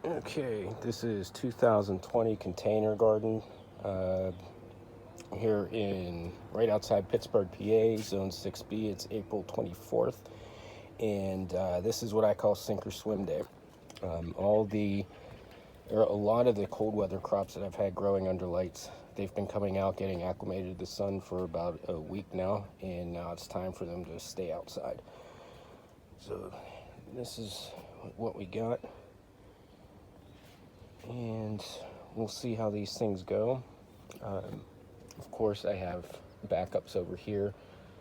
Okay, this is 2020 container garden here in right outside Pittsburgh, PA, Zone 6B. It's April 24th, and this is what I call sink or swim day. There are a lot of the cold weather crops that I've had growing under lights. They've been coming out, getting acclimated to the sun for about a week now, and now it's time for them to stay outside. So this is what we got, and we'll see how these things go. Of course, I have backups over here,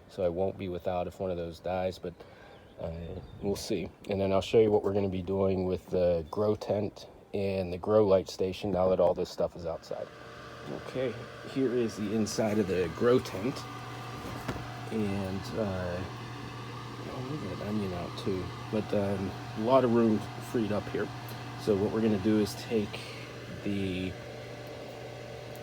so I won't be without if one of those dies, but we'll see. And then I'll show you what we're going to be doing with the grow tent and the grow light station now that all this stuff is outside. Okay, here is the inside of the grow tent, and I'll move that onion out too, but a lot of room freed up here. So what we're going to do is take the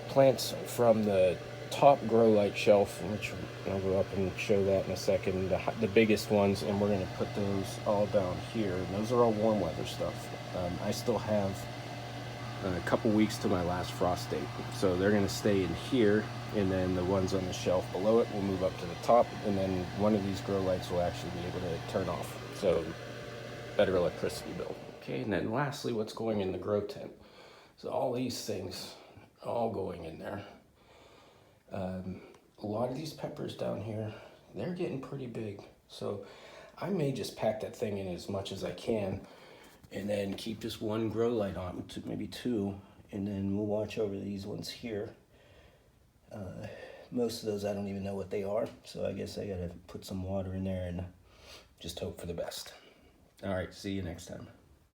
plants from the top grow light shelf, which I'll go up and show that in a second, the biggest ones, and we're going to put those all down here. And those are all warm weather stuff. I still have a couple weeks to my last frost date, so they're going to stay in here, and then the ones on the shelf below it will move up to the top, and then one of these grow lights will actually be able to turn off, so better electricity bill. Okay, and then lastly, what's going in the grow tent. So all these things are all going in there. A lot of these peppers down here, they're getting pretty big, so I may just pack that thing in as much as I can and then keep just one grow light on, maybe two, and then we'll watch over these ones here. Most of those I don't even know what they are, so I guess I gotta put some water in there and just hope for the best. All right, see you next time.